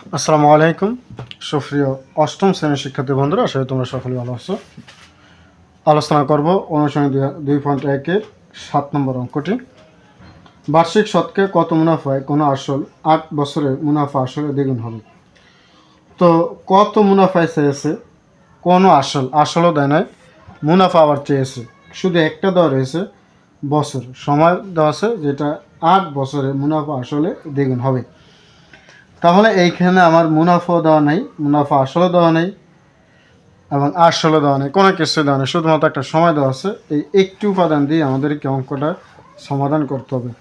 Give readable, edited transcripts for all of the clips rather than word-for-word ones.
আসসালামু আলাইকুম সুপ্রিয় অষ্টম শ্রেণীর শিক্ষার্থী বন্ধুরা, আসলে তোমরা সকলে ভালো আছো। আলোচনা করব অনুশীলনী 2.1-এর 7 নম্বর অঙ্কটি। বার্ষিক শতকে কত মুনাফায় কোনো আসল 8 বছরের মুনাফা আসলে দ্বিগুণ হবে। তো কত মুনাফায় চেয়েছে, কোনো আসলও দেয় নাই, মুনাফা আবার চেয়েছে। শুধু একটা দেওয়া রয়েছে বছর, সময় দেওয়া আছে যেটা 8 বছরের মুনাফা আসলে দ্বিগুণ হবে। তাহলে এইখানে আমার মুনাফা দেওয়া নেই, মুনাফা আসলে দেওয়া নেই এবং আসলে দেওয়া নেই, কোনো কিছু দেওয়া নেই, শুধুমাত্র একটা সময় দেওয়া আছে। এই একটি উপাদান দিয়ে আমাদেরকে অঙ্কটা সমাধান করতে হবে।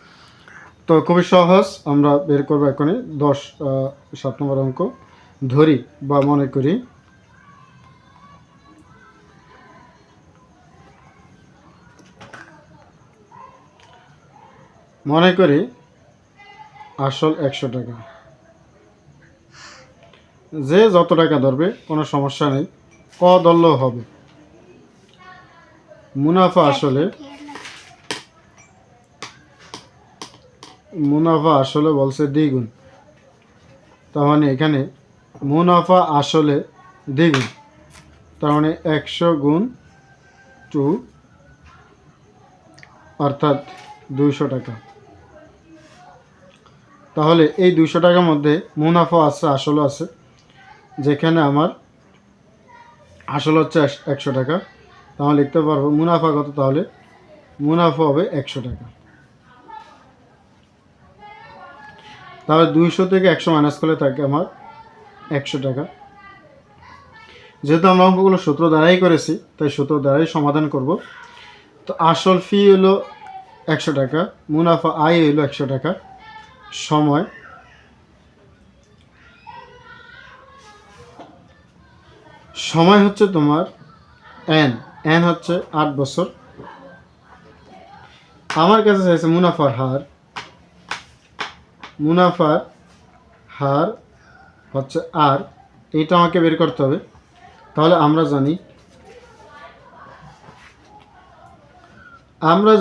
তো খুবই সহজ, আমরা বের করবো এখনই 7 নম্বর অঙ্ক। ধরি বা মনে করি আসল 100 টাকা। যে যত টাকা ধরবে কোনো সমস্যা নেই, ক ধরলেও হবে। মুনাফা আসলে বলছে দ্বিগুণ, তার মানে এখানে মুনাফা আসলে দ্বিগুণ, তার মানে 100 গুণ 2 অর্থাৎ 200 টাকা। তাহলে এই 200 টাকার মধ্যে মুনাফা আছে, আসলও আছে। যেখানে আমার আসল হচ্ছে 100 টাকা, তাহলে লিখতে পারবো মুনাফা কত। তাহলে মুনাফা হবে 100 টাকা। তাহলে 200 থেকে 100 মাইনাস করলে থাকে আমার 100 টাকা। যেহেতু আমরা অঙ্কগুলো সূত্র দ্বারাই করেছি, তাই সূত্র দ্বারাই সমাধান করব। তো আসল ফি হলো 100 টাকা, মুনাফা আয় হলো 100 টাকা, সময় হচ্ছে তোমার এন হচ্ছে 8 বছর। আমার কাছে চাইছে মুনাফার হার হচ্ছে আর, এইটা আমাকে বের করতে হবে। তাহলে আমরা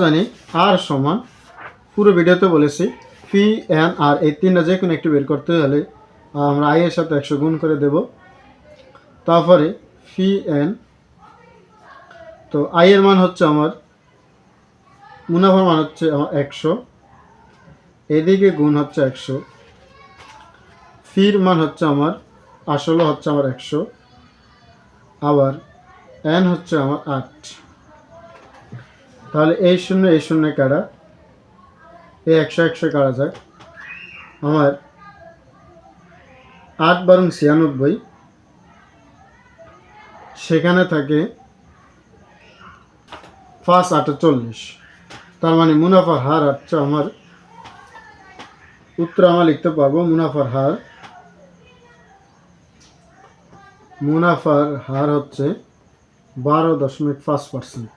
জানি আর সমান, পুরো ভিডিওতে বলেছি পি এন আর, এই তিনটা যে কোনো একটু বের করতে হলে আমরা আই এর সাথে 100 গুণ করে দেব। তারপরে পি এন, তো আই এর মান হচ্ছে আমার, মুনাফার মান হচ্ছে আমার 100, এদিকে গুণ হচ্ছে 100, ফির মান হচ্ছে আমার, আসলে হচ্ছে আমার 100, আবার এন হচ্ছে আমার 8। তাহলে এই শূন্য কাটা, এই 100 কাটা যাক। আমার 8 বারং 96, সেখানে থাকে 5 8 40। তার মানে মুনাফার হার হচ্ছে আমার, উত্তর আমরা লিখতে পারবো মুনাফার হার হচ্ছে 12.5%,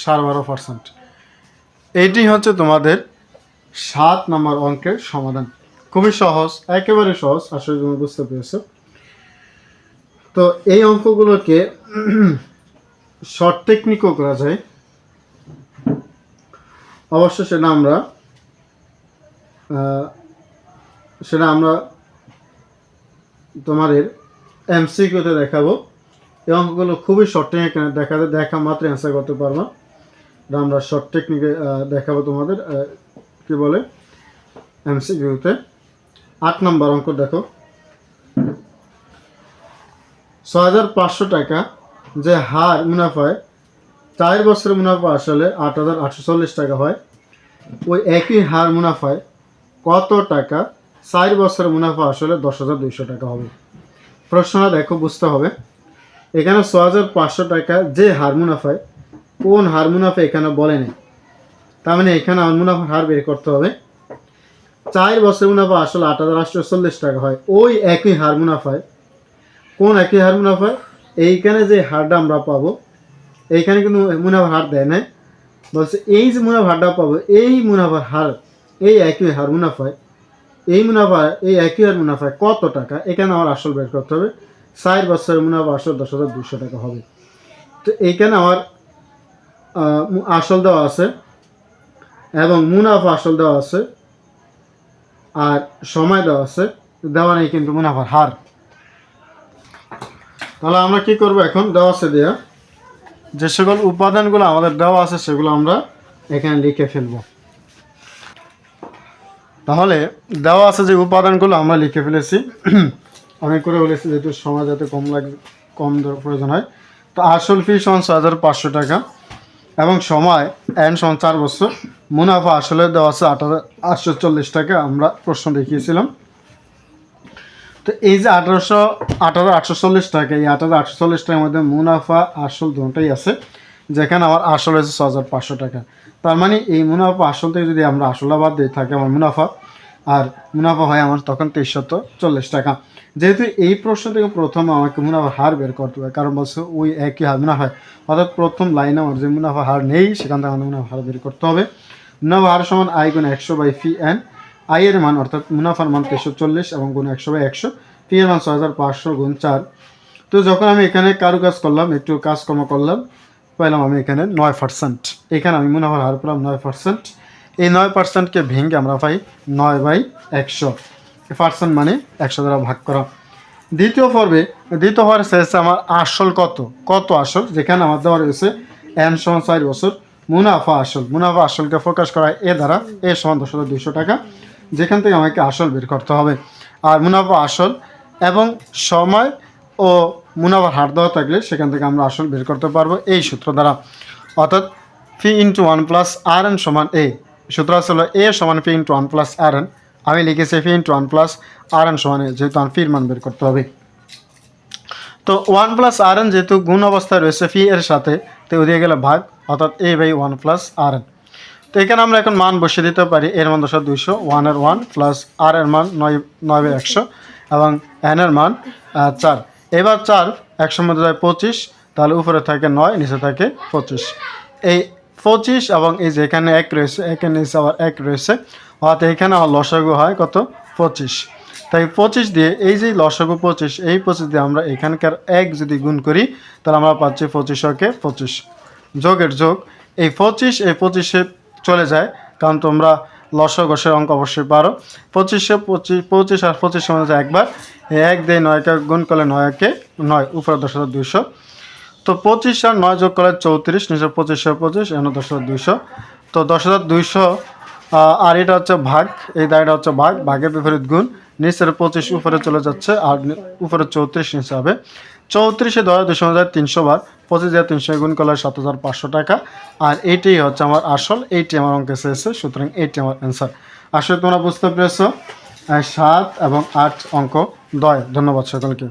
12.5%। এইটি হচ্ছে তোমাদের 7 নম্বর অঙ্কের সমাধান। খুবই সহজ, একেবারে সহজ, আসলে তুমি বুঝতে পেরেছো। তো এই অঙ্কগুলোকে শর্ট টেকনিকও করা যায়, অবশ্য সেটা আমরা তোমাদের এমসিকিউতে দেখাবো। এই অঙ্কগুলো খুবই শর্ট টেকনিক, দেখা মাত্র অ্যান্সার করতে পারবো। আমরা শর্ট টেকনিকে দেখাবো তোমাদের, কি বলে, এমসিকিউতে। 8 নম্বর অঙ্ক দেখো, 6500 টাকা যে হার মুনাফায় 4 বছরের মুনাফা আসলে 8840 টাকা হয়, ওই একই হার মুনাফায় কত টাকা 4 বছরের মুনাফা আসলে 10,200 টাকা হবে। প্রশ্নটা দেখো, বুঝতে হবে। এখানে 6500 টাকা যে হার মুনাফায়, কোন হার মুনাফা এখানে বলে নেই, তার মানে এখানে আমার মুনাফার হার বের করতে হবে। 4 বছরের মুনাফা আসলে 8840 টাকা হয়, ওই একই হার মুনাফায়, কোন একই হার মুনাফায়, এইখানে যে হারটা আমরা পাবো, এইখানে কিন্তু মুনাফার হার দেয় নাই, বলছে এই যে মুনাফার হারটা পাবো, এই মুনাফার হার, এই একই হার মুনাফায়, এই একই হার মুনাফায় কত টাকা, এখানে আমার আসল বের করতে হবে। 4 বছরের মুনাফা আসল 10,200 টাকা হবে। তো এইখানে আমার আসল দেওয়া আছে এবং মুনাফা আসল দেওয়া আছে আর সময় দেওয়া আছে, দেওয়া নেই কিন্তু মুনাফার হার। তাহলে আমরা কি করব এখন, দেওয়া আছে দেওয়া যে সকল উপাদানগুলো আমাদের দেওয়া আছে সেগুলো আমরা এখানে লিখে ফেলব। তাহলে দেওয়া আছে যে উপাদানগুলো আমরা লিখে ফেলেছি, অনেক করে বলেছি যেহেতু সময় যাতে কম প্রয়োজন হয়। তো আসল ফি সমান 6,500 টাকা এবং সময় এন সমান 4 বছর। মুনাফা আসলে দেওয়া আছে 8,840 টাকা, আমরা প্রশ্ন দেখিয়েছিলাম। তো এই যে 8,840 টাকা, এই 8,840 টাকার মধ্যে মুনাফা আসল দুটোই আছে, যেখানে আমার আসল হয়েছে 6,500 টাকা। তার মানে এই মুনাফা আসল থেকে যদি আমরা আসলা বাদ দিই থাকে আমার মুনাফা, আর মুনাফা হয় আমার তখন 2340 টাকা। যেহেতু এই প্রশ্ন থেকে প্রথম আমাকে মুনাফার হার বের করতে হবে, কারণ বলছে ওই একই হার মুনাফা, অর্থাৎ প্রথম লাইনে আমার যে মুনাফা হার নেই সেখান থেকে আমাদের মুনাফা হার বের করতে হবে। মুনাফা হার সমান আই গুণ 100/ফি/এন। আই এর মান অর্থাৎ মুনাফার মান 2340 এবং গুণ 100/100, ফি এর মান 6,500 গুণ 4। তো যখন আমি এখানে কাজ করলাম, একটু কাজকর্ম করলাম, পাইলাম আমি এখানে 9%। এখানে আমি মুনাফার হার পেলাম 9%। এই 9%কে ভেঙে আমরা পাই 9/100। পার্সেন্ট মানে 100 দ্বারা ভাগ করা। দ্বিতীয় পর্বে শেষে আমার আসল কত আসল, যেখানে আমার দেওয়া রয়েছে এন সমান 4 বছর। মুনাফা আসলকে প্রকাশ করা এ দ্বারা, এ সমান 10,200 টাকা, যেখান থেকে আমাকে আসল বের করতে হবে। আর মুনাফা আসল এবং সময় ও মুনাফার হার দেওয়া থাকলে সেখান থেকে আমরা আসল বের করতে পারবো এই সূত্র দ্বারা। অর্থাৎ ফি ইন্টু 1 + RN সমান এ। সূত্র আসলে এ সমান ফি ইন্টু 1 + RN। আমি লিখেছি ফি ইন্টু 1 + RN সমান এ, যেহেতু আমি ফির মান বের করতে হবে। তো 1 + RN যেহেতু গুণ অবস্থায় রয়েছে ফি এর সাথে, তো ওদিকে গেলে ভাগ, অর্থাৎ a/1 + RN। তো এখানে আমরা এখন মান বসিয়ে দিতে পারি। এর মান 10,200, 1 এর 1 প্লাস আর এর মান 9/100 এবং এন এর মান 4। এবার 4 100 মধ্যে যায় 25, তাহলে উপরে থাকে 9, নিচে থাকে 25। এই 25 এবং এই যে এখানে 1 রয়েছে, এখানে নিচে আবার 1 রয়েছে, অর্থাৎ এখানে আমার লসাগু হয় কত, 25। তাই 25 দিয়ে এই যে লসাগু 25, এই 25 দিয়ে আমরা এখানকার 1 যদি গুণ করি তাহলে আমরা পাচ্ছি 25 25। যোগের যোগ, এই 25 চলে যায়, কারণ তোমরা লসাগু অঙ্ক অবশ্যই পারো। 25 আর 25 মধ্যে যায় একবার, 1 দিয়ে 9কে গুণ করলে 9 9, উপরে 10,200। তো 25 আর 9 যোগ করলে 34, নিচে 25 এখানে 10,200। তো 10,200 আর এটা হচ্ছে ভাগ, এই দায়টা হচ্ছে ভাগের বিপরীত গুণ। নিচের 25 উপরে চলে যাচ্ছে আর উপরে 34 নিচে হবে। 34-এ 10,200 যায় 300 বার, 25 দিয়ে 300 গুণ করলে 7,500 টাকা। আর এইটাই হচ্ছে আমার আসল, এইটি আমার অঙ্কে এসেছে, সুতরাং এইটি আমার অ্যান্সার। আসলে তোমরা বুঝতে পেরেছো 7 এবং 8 অঙ্ক 10। ধন্যবাদ সকলকে।